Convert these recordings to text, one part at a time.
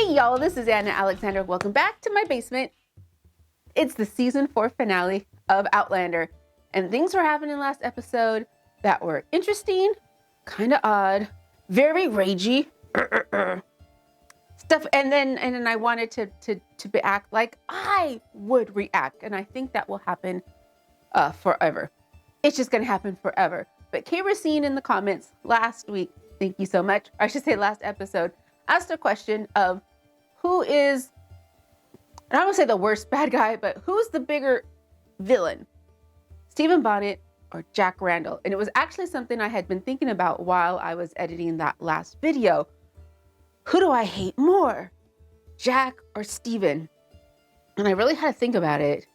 Hey y'all, this is Anna Alexander. Welcome back to my basement. It's the season 4 finale of Outlander, and things were happening last episode that were interesting, kind of odd, very ragey stuff. And then I wanted to act like I would react, and I think that will happen forever. It's just gonna happen forever. But Kay Racine in the comments last week, thank you so much, or I should say last episode, asked a question of who is, I don't want to say the worst bad guy, but who's the bigger villain, Stephen Bonnet or Jack Randall? And it was actually something I had been thinking about while I was editing that last video. Who do I hate more, Jack or Stephen? And I really had to think about it.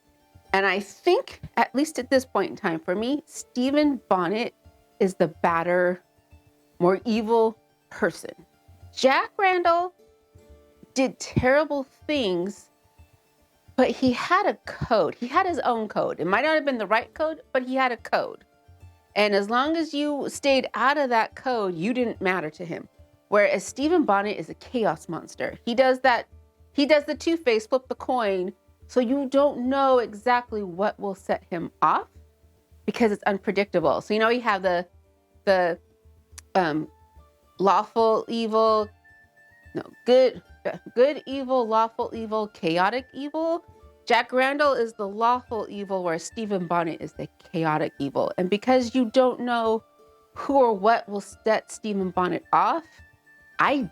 And I think, at least at this point in time, for me, Stephen Bonnet is the badder, more evil person. Jack Randall did terrible things, but he had a code. He had his own code. It might not have been the right code, but he had a code. And as long as you stayed out of that code, you didn't matter to him. Whereas Stephen Bonnet is a chaos monster. He does that. He does the two-face, flip the coin, so you don't know exactly what will set him off because it's unpredictable. So, you know, you have the lawful evil, good evil, lawful evil, chaotic evil. Jack Randall is the lawful evil, where Stephen Bonnet is the chaotic evil. And because you don't know who or what will set Stephen Bonnet off, no.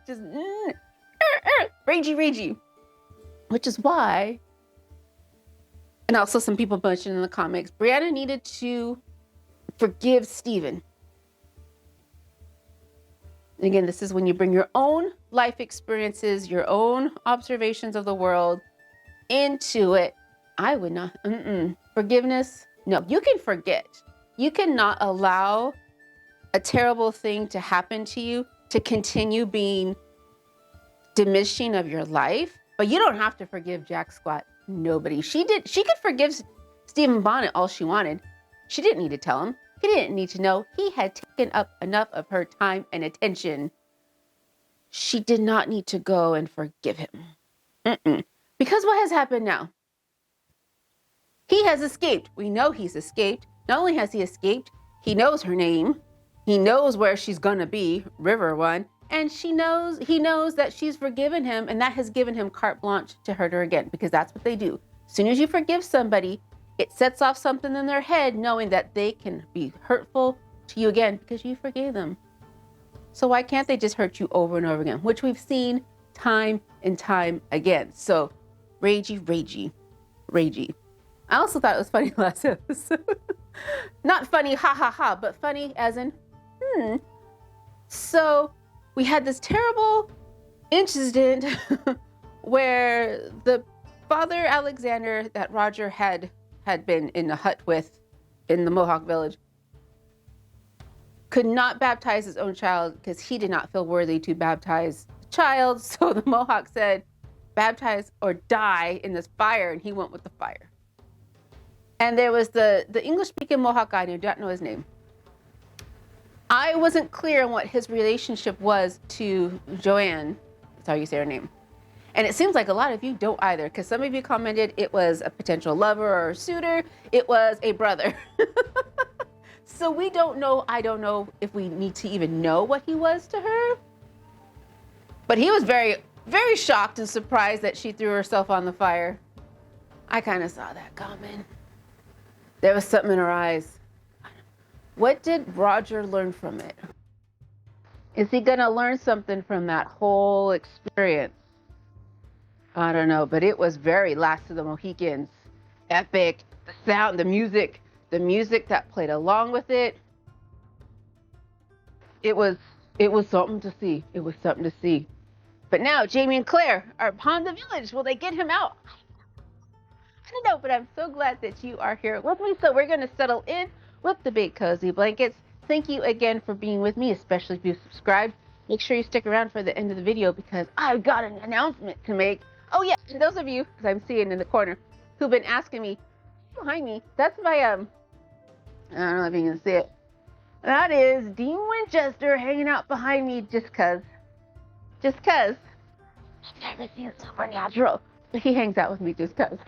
Just ragey. Which is why, and also some people mentioned in the comics, Brianna needed to forgive Stephen. Again, this is when you bring your own life experiences, your own observations of the world into it. I would not, forgiveness, no. You can forget. You cannot allow a terrible thing to happen to you to continue being diminishing of your life, but you don't have to forgive Jack Squat. Nobody. She could forgive Stephen Bonnet all she wanted. She didn't need to tell him. He didn't need to know. He had taken up enough of her time and attention. She did not need to go and forgive him. Because what has happened now? He has escaped. We know he's escaped. Not only has he escaped, he knows her name. He knows where she's gonna be, River One, and he knows that she's forgiven him, and that has given him carte blanche to hurt her again, because that's what they do. As soon as you forgive somebody, it sets off something in their head, knowing that they can be hurtful to you again because you forgave them. So why can't they just hurt you over and over again, which we've seen time and time again? So ragey. I also thought it was funny last episode. Not funny, ha, but funny as in, So we had this terrible incident where the Father Alexander that Roger had been in a hut with in the Mohawk village could not baptize his own child because he did not feel worthy to baptize the child. So the Mohawk said, baptize or die in this fire, and he went with the fire. And there was the English-speaking Mohawk guy, I don't know his name. I wasn't clear on what his relationship was to Joanne. That's how you say her name. And it seems like a lot of you don't either, because some of you commented it was a potential lover or suitor. It was a brother. So we don't know. I don't know if we need to even know what he was to her. But he was very, very shocked and surprised that she threw herself on the fire. I kind of saw that coming. There was something in her eyes. What did Roger learn from it? Is he gonna learn something from that whole experience? I don't know, but it was very Last of the Mohicans. Epic. The sound, the music that played along with it. It was something to see. It was something to see. But now Jamie and Claire are upon the village. Will they get him out? I don't know, but I'm so glad that you are here with me. So we're gonna settle in with the big cozy blankets. Thank you again for being with me, especially if you subscribed. Make sure you stick around for the end of the video because I've got an announcement to make. Oh yeah, and those of you, because I'm seeing in the corner, who've been asking me, behind me, that's my, I don't know if you can see it. That is Dean Winchester hanging out behind me just cause. Just cause. I've never seen Supernatural. He hangs out with me just cause.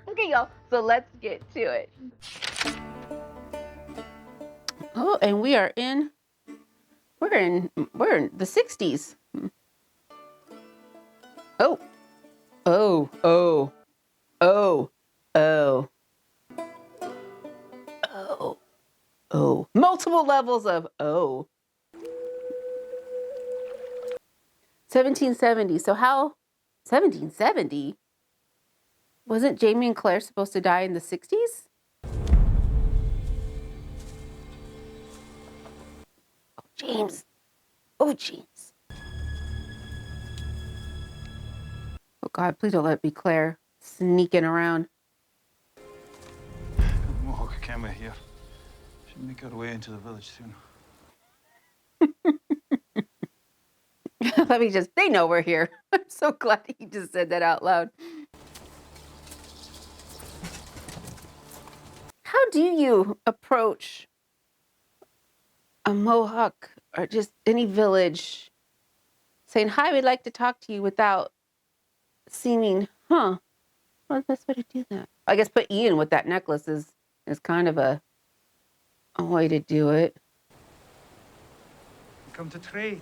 Okay, y'all. So let's get to it. Oh, and we're in the 60s. Oh. Oh, oh, oh, oh, oh, oh. Multiple levels of oh. 1770. So how 1770? Wasn't Jamie and Claire supposed to die in the 60s? Oh, James. Oh, James. Oh, God, please don't let it be Claire sneaking around. Mohawk camera here. Should make our way into the village soon. Let me just, they know we're here. I'm so glad he just said that out loud. How do you approach a Mohawk or just any village saying, hi, we'd like to talk to you without seeming, what's the best way to do that? I guess put Ian with that necklace is kind of a way to do it. Come to trade.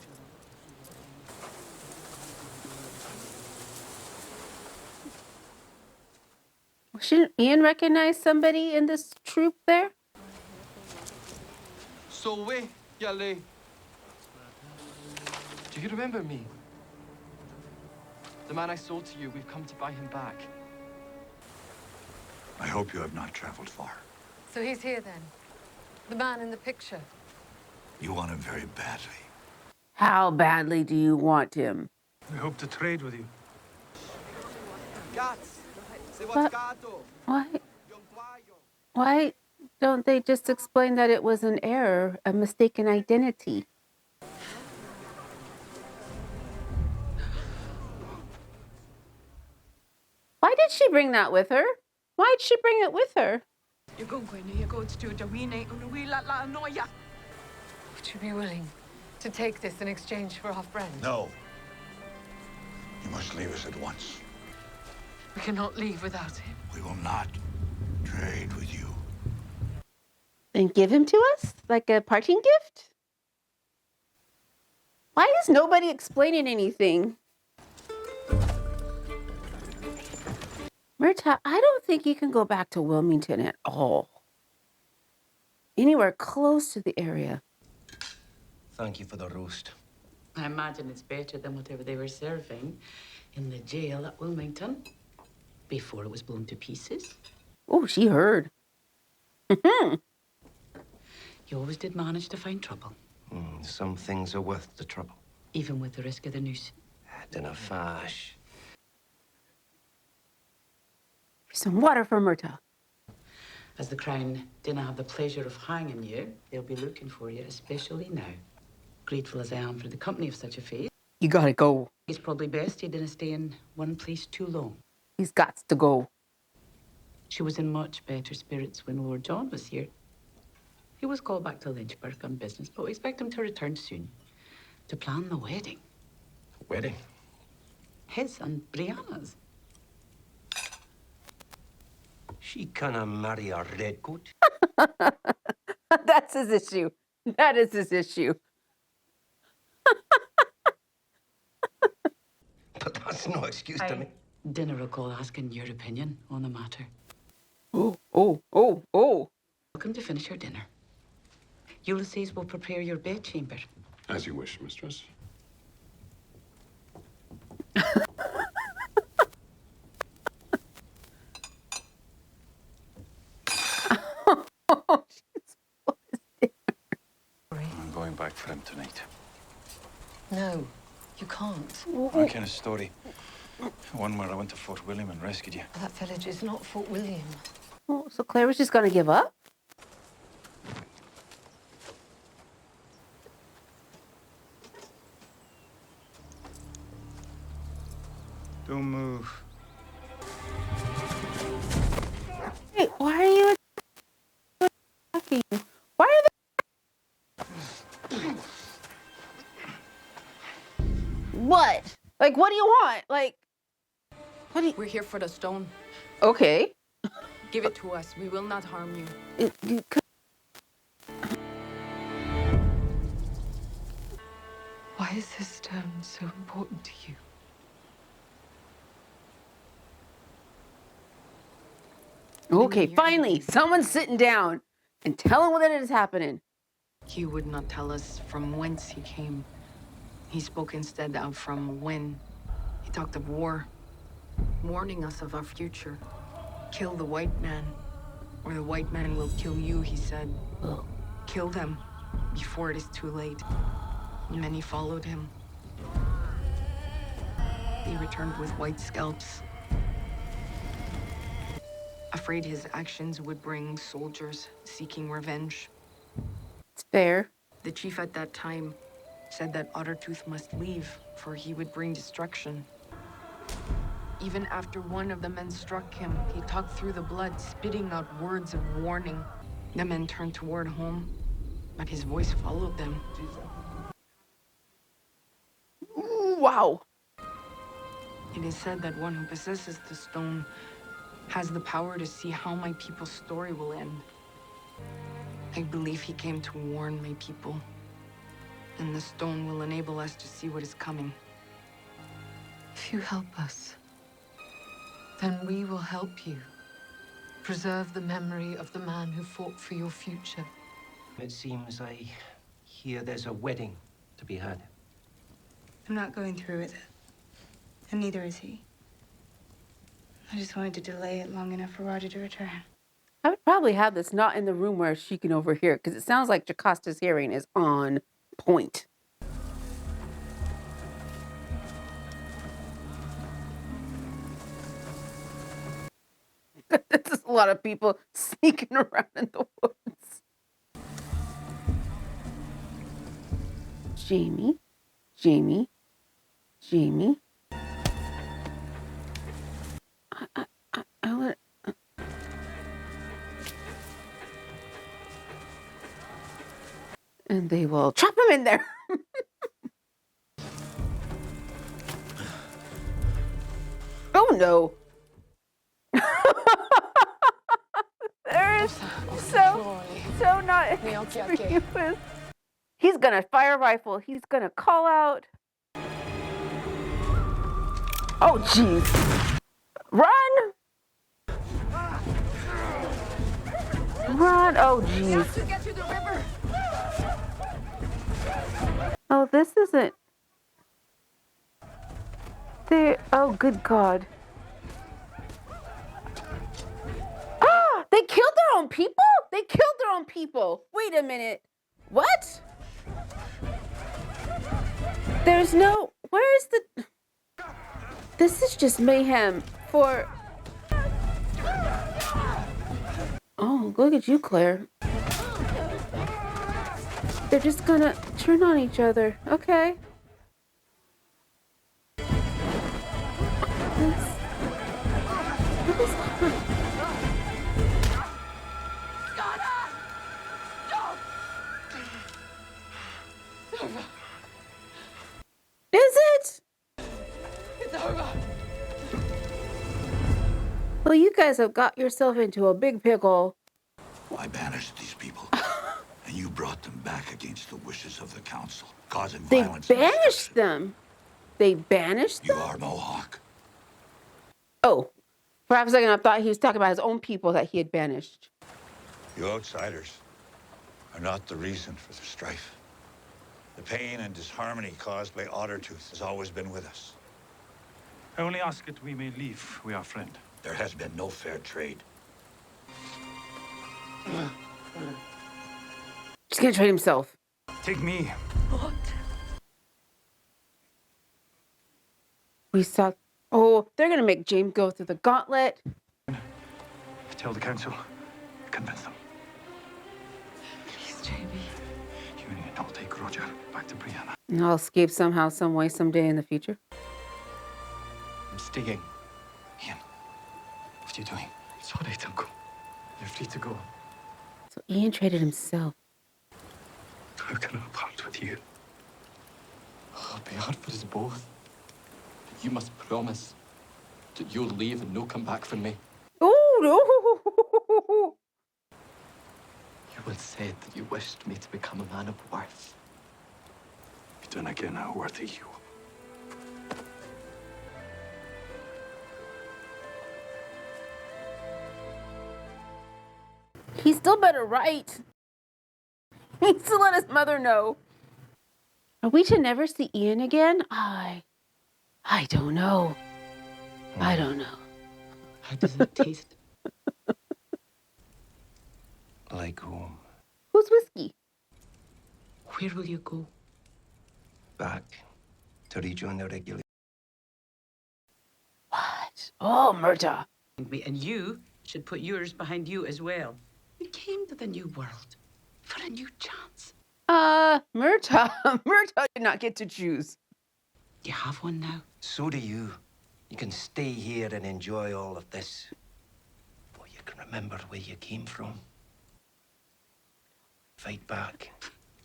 Shouldn't Ian recognize somebody in this troop there? So wait, Yale. Do you remember me? The man I sold to you, we've come to buy him back. I hope you have not traveled far. So he's here then? The man in the picture? You want him very badly. How badly do you want him? We hope to trade with you. But why don't they just explain that it was an error, a mistaken identity? Why did she bring that with her? Why'd she bring it with her? Would you be willing to take this in exchange for our friend? No. You must leave us at once. We cannot leave without him. We will not trade with you. And give him to us? Like a parting gift? Why is nobody explaining anything? Myrta, I don't think you can go back to Wilmington at all. Anywhere close to the area. Thank you for the roast. I imagine it's better than whatever they were serving in the jail at Wilmington before it was blown to pieces. Oh, she heard. You always did manage to find trouble. Some things are worth the trouble. Even with the risk of the noose. Dinner fash. Some water for Myrta. As the Crown didn't have the pleasure of hanging you, they'll be looking for you, especially now. Grateful as I am for the company of such a face. You gotta go. It's probably best you didn't stay in one place too long. He's got to go. She was in much better spirits when Lord John was here. He was called back to Lynchburg on business, but we expect him to return soon to plan the wedding. Wedding? His and Brianna's. She canna marry a redcoat. That's his issue. That is his issue. But that's no excuse to me. Didn't recall asking your opinion on the matter. Oh, oh, oh, oh. Welcome to finish your dinner. Ulysses will prepare your bedchamber. As you wish, mistress. I'm going back for him tonight. No, you can't. What kind of story? One where I went to Fort William and rescued you. That village is not Fort William. Oh, so Claire was just gonna give up? Don't move. Hey, why are you attacking? Why are they Like, what do you want? Like, what do you... We're here for the stone. Okay. Give it to us. We will not harm you. Why is this stone so important to you? Okay, finally, someone's sitting down and telling what it is happening. He would not tell us from whence he came. He spoke instead of from when. He talked of war, warning us of our future. Kill the white man, or the white man will kill you, he said. Kill them before it is too late. Many followed him. They returned with white scalps, afraid his actions would bring soldiers seeking revenge. It's fair. The chief at that time said that Otter Tooth must leave, for he would bring destruction. Even after one of the men struck him, he talked through the blood, spitting out words of warning. The men turned toward home, but his voice followed them. Ooh, wow. It is said that one who possesses the stone has the power to see how my people's story will end. I believe he came to warn my people, and the stone will enable us to see what is coming. If you help us, then we will help you. Preserve the memory of the man who fought for your future. It seems I hear there's a wedding to be had. I'm not going through with it. And neither is he. I just wanted to delay it long enough for Roger to return. I would probably have this not in the room where she can overhear, because it sounds like Jacosta's hearing is on point. There's a lot of people sneaking around in the woods. Jamie. I want... And they will trap him in there. Oh no. There is so not experienced. He's gonna fire rifle. He's gonna call out. Oh jeez. Run! Run! Oh jeez. Oh, this isn't. They. Oh, good God. Ah! They killed their own people? They killed their own people. Wait a minute. What? There's no. Where is the. This is just mayhem for. Oh, look at you, Claire. They're just gonna turn on each other. Okay. What is that? Is it? It's over. Well, you guys have got yourself into a big pickle. I banished these people, and you brought them back against the wishes of the council, causing They violence. And banished destruction. them. They banished You them? are Mohawk. Oh, for half a second I thought he was talking about his own people that he had banished. You outsiders are not the reason for the strife. The pain and disharmony caused by Otter Tooth has always been with us. I only ask that we may leave. We are friend. There has been no fair trade. He's gonna trade himself. Take me. What? We saw. Oh, they're gonna make James go through the gauntlet. Tell the council. Convince them. Please, Jamie. You need not take Roger back to Brianna. And I'll escape somehow, some way, someday in the future. I'm staying. Ian, what are you doing? Sorry, Uncle. You're free to go. So Ian traded himself. How can I part with you? I'll be hard for us both. You must promise that you'll leave and no come back for me. Oh, no. You once said that you wished me to become a man of worth. You don't get how worthy you. He still better write. He needs to let his mother know. Are we to never see Ian again? I don't know. I don't know. How does it taste? Like home. Who's Whiskey? Where will you go? Back to rejoin the regular. What? Oh, Murta. And you should put yours behind you as well. We came to the new world for a new chance. Murta. Murta did not get to choose. You have one now. So do you. You can stay here and enjoy all of this. But you can remember where you came from. Fight back.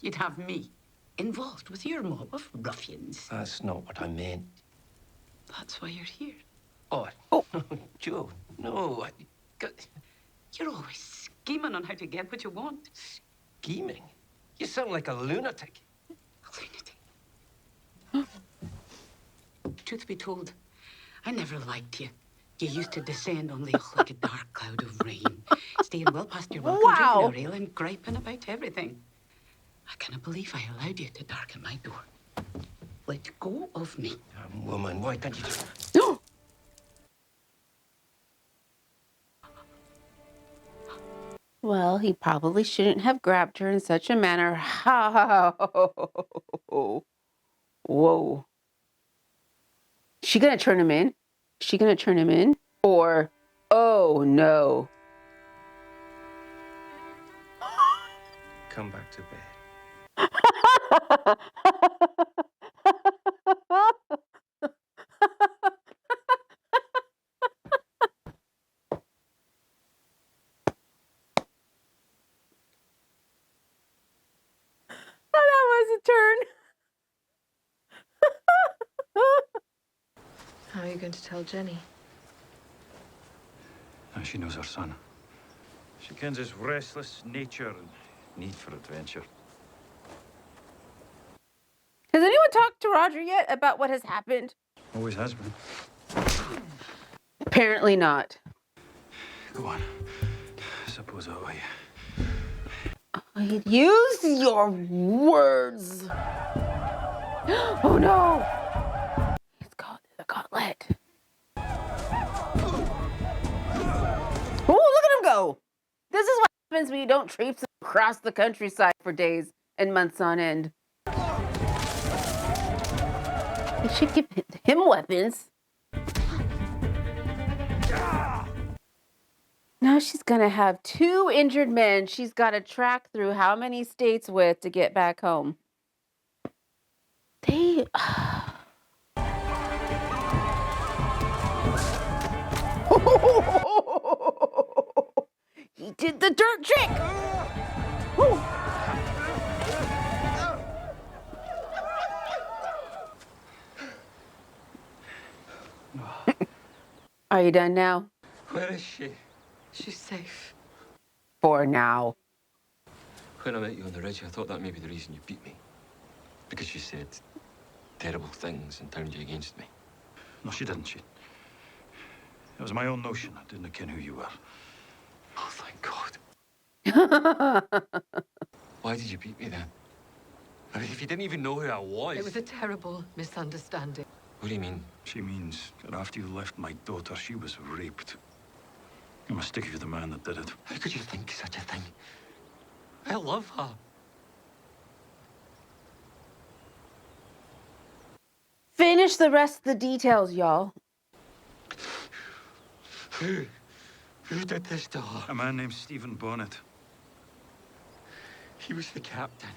You'd have me involved with your mob of ruffians. That's not what I meant. That's why you're here. Oh, Joe, no. You're always scheming on how to get what you want. Scheming? You sound like a lunatic. A lunatic. Truth be told, I never liked you. You used to descend on Leoch like a dark cloud of rain, staying well past your welcome, Wow. drinking our ale and griping about everything. I cannot believe I allowed you to darken my door. Let go of me. Woman, why can't you just... Well, he probably shouldn't have grabbed her in such a manner. Whoa. She gonna turn him in? She gonna turn him in? Or, oh no. Come back to bed. Oh, that was a turn. How are you going to tell Jenny? Now she knows her son. She kens his restless nature and need for adventure. Has anyone talked to Roger yet about what has happened? Always has been. Apparently not. Go on. Suppose I'll owe you. Use your words. Oh no. It's called the gauntlet. Oh, look at him go. This is what happens when you don't traipse across the countryside for days and months on end. You should give him weapons. Now she's gonna have 2 injured men she's got to track through how many states with to get back home. They... He did the dirt trick! Are you done now? Where is she? She's safe. For now. When I met you on the ridge, I thought that may be the reason you beat me. Because you said terrible things and turned you against me. No, she didn't. It was my own notion. I didn't ken who you were. Oh, thank God. Why did you beat me then? I mean, if you didn't even know who I was. It was a terrible misunderstanding. What do you mean? She means that after you left my daughter, she was raped. I must stick you the man that did it. How could you think such a thing? I love her. Finish the rest of the details, y'all. Who did this to her? A man named Stephen Bonnet. He was the captain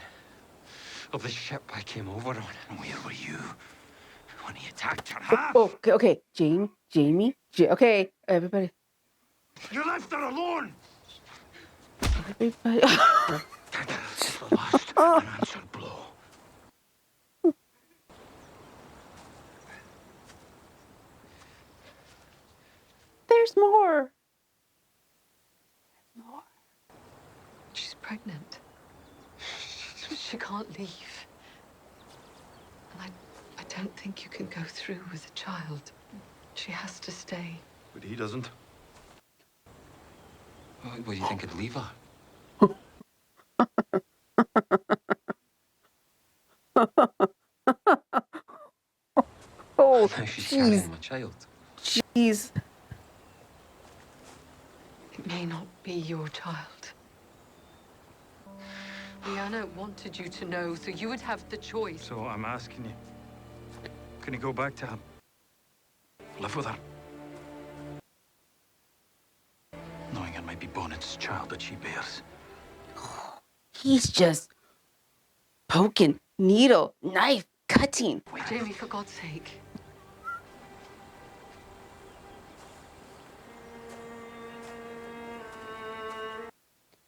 of the ship I came over on. And where were you when he attacked her, huh? Okay. Jamie. Okay, everybody. You left her alone! Everybody. That's the last unanswered blow. There's more. She's pregnant. She can't leave. And I don't think you can go through with a child. She has to stay. But he doesn't. What do you think I'd leave her? Oh, Now she's jeez, carrying my child. jeez. It may not be your child. Rihanna wanted you to know so you would have the choice. So I'm asking you, can you go back to her? Live with her? Knowing it might be Bonnet's child that she bears. He's just poking, needle, knife, cutting. Jamie, for God's sake.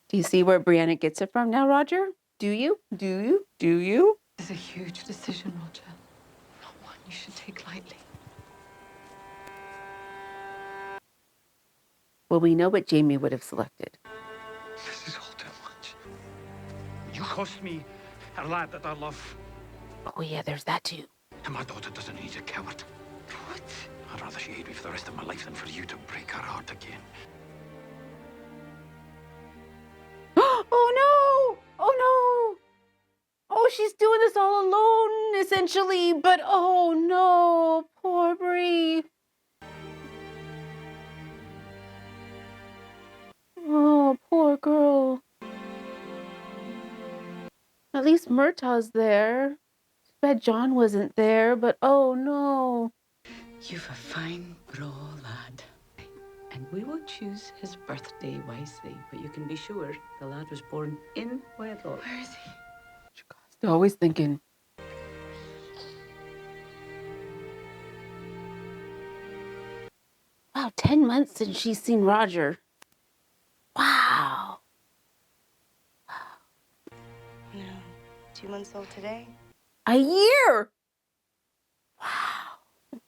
Do you see where Brianna gets it from now, Roger? Do you? Do you? Do you? This is a huge decision, Roger. Not one you should take lightly. Well, we know what Jamie would have selected. This is all too much. You cost me a lad that I love. Oh, yeah, there's that too. And my daughter doesn't need a coward. What? I'd rather she hate me for the rest of my life than for you to break her heart again. Oh, no! Oh, no! Oh, she's doing this all alone, essentially. But, oh, no. Poor Brie. Oh, poor girl. At least Murtaugh's there. Bet John wasn't there, but oh no. You've a fine, braw lad. And we will choose his birthday wisely. But you can be sure the lad was born in wedlock. Where is he? They're always thinking. Wow, 10 months since she's seen Roger. Wow. No. 2 months old today. A year! Wow.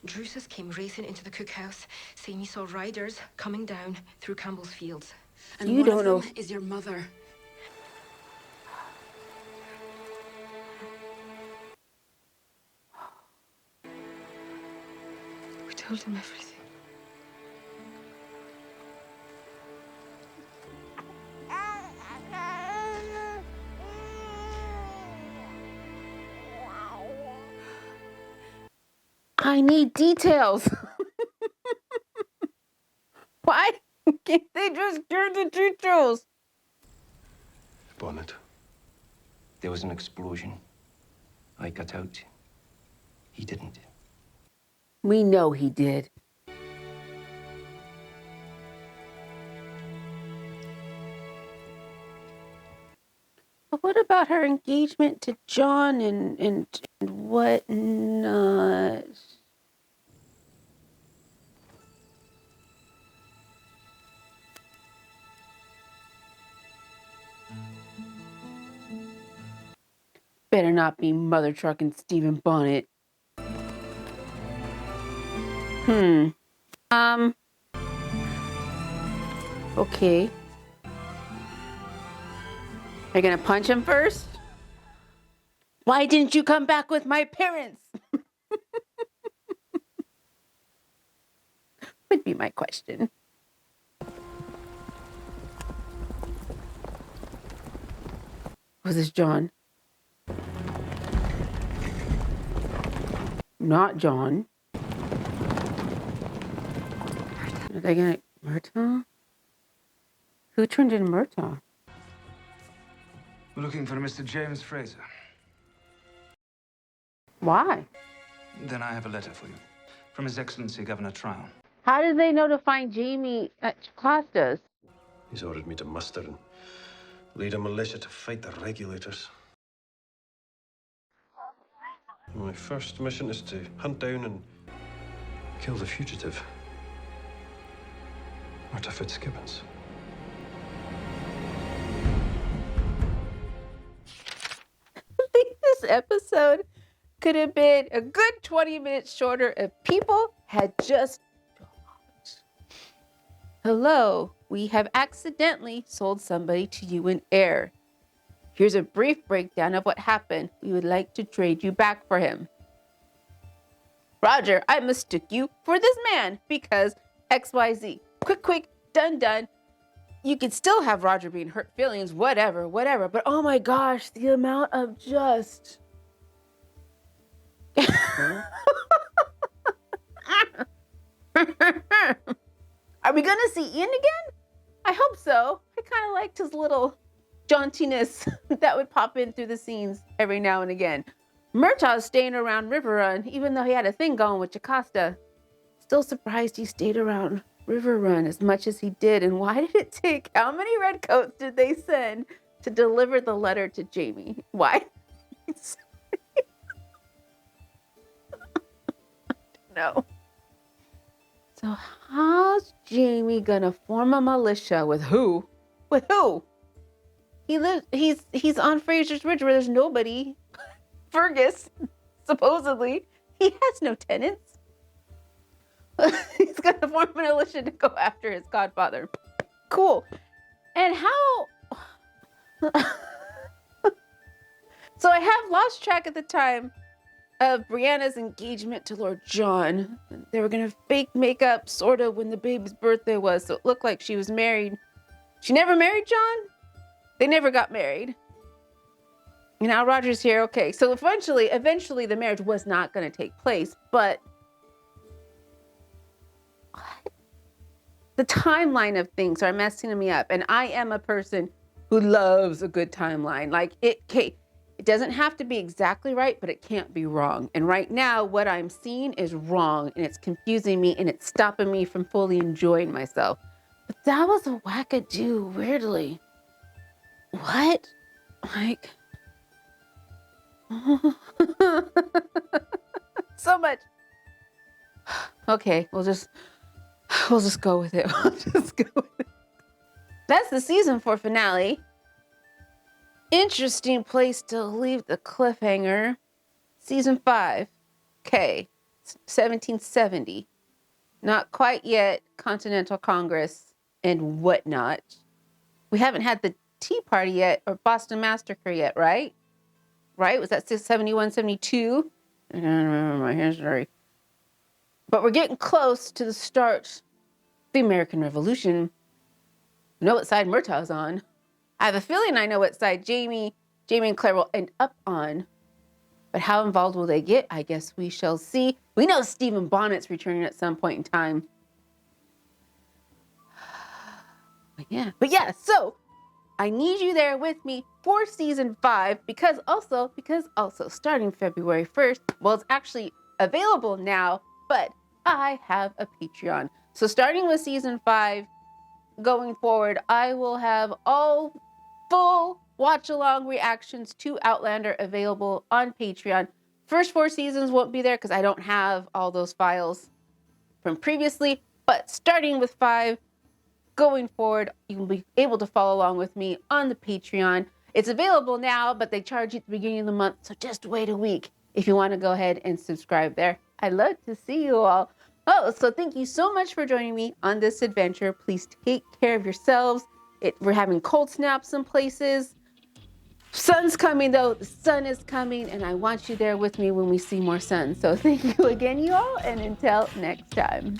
Drusus came racing into the cookhouse, saying he saw riders coming down through Campbell's fields. And You one don't of know. them is your mother. We told him everything. I need details. Why can't they just give the details? Bonnet. There was an explosion. I got out. He didn't. We know he did. But what about her engagement to John and whatnot? Better not be Mother Truck and Stephen Bonnet. Okay. Are you gonna punch him first? Why didn't you come back with my parents? Would be my question. Was this John? Not John. Are they gonna Murtaugh? Who turned in Murtaugh? We're looking for Mr. James Fraser. Why? Then I have a letter for you. From His Excellency Governor Tryon. How did they know to find Jamie at Costas? He's ordered me to muster and lead a militia to fight the regulators. My first mission is to hunt down and kill the fugitive, Marta Fitzgibbons. I think this episode could have been a good 20 minutes shorter if people had just talked. Hello, we have accidentally sold somebody to you in air. Here's a brief breakdown of what happened. We would like to trade you back for him. Roger, I mistook you for this man because XYZ. Quick, done. You could still have Roger being hurt feelings, whatever. But oh my gosh, the amount of just... Are we gonna see Ian again? I hope so. I kind of liked his little jauntiness that would pop in through the scenes every now and again. Murtaugh's staying around River Run, even though he had a thing going with Jocasta. Still surprised he stayed around River Run as much as he did. And why did it take, how many redcoats did they send to deliver the letter to Jamie? Why? No. So how's Jamie gonna form a militia with who? With who? He's on Fraser's Ridge where there's nobody. Fergus, supposedly. He has no tenants. He's gonna form a militia to go after his godfather. Cool. And how... So I have lost track at the time of Brianna's engagement to Lord John. They were gonna fake makeup sort of when the baby's birthday was, so it looked like she was married. She never married John? They never got married. And now Roger's here. Okay, so eventually the marriage was not gonna take place, but what? The timeline of things are messing me up. And I am a person who loves a good timeline. Like it doesn't have to be exactly right, but it can't be wrong. And right now, what I'm seeing is wrong, and it's confusing me, and it's stopping me from fully enjoying myself. But that was a wackadoo, weirdly. What? Like... So much. Okay, we'll just go with it. That's the season 4 finale. Interesting place to leave the cliffhanger. Season 5. Okay. 1770. Not quite yet. Continental Congress and whatnot. We haven't had the Tea Party yet or Boston Massacre yet, right? Right? Was that 71, 72? I don't remember my history. But we're getting close to the start of the American Revolution. I know what side Murtaugh's on. I have a feeling I know what side Jamie and Claire will end up on. But how involved will they get? I guess we shall see. We know Stephen Bonnet's returning at some point in time. But yeah, so I need you there with me for season 5 because also starting February 1st, well, it's actually available now, but I have a Patreon. So starting with season 5, going forward, I will have all full watch-along reactions to Outlander available on Patreon. First 4 seasons won't be there because I don't have all those files from previously, but starting with 5, going forward, you will be able to follow along with me on the Patreon. It's available now, but they charge you at the beginning of the month, so just wait a week if you want to go ahead and subscribe there. I'd love to see you all. Oh, so thank you so much for joining me on this adventure. Please take care of yourselves. We're having cold snaps in places. Sun's coming though. The sun is coming, and I want you there with me when we see more sun. So thank you again, you all, and until next time.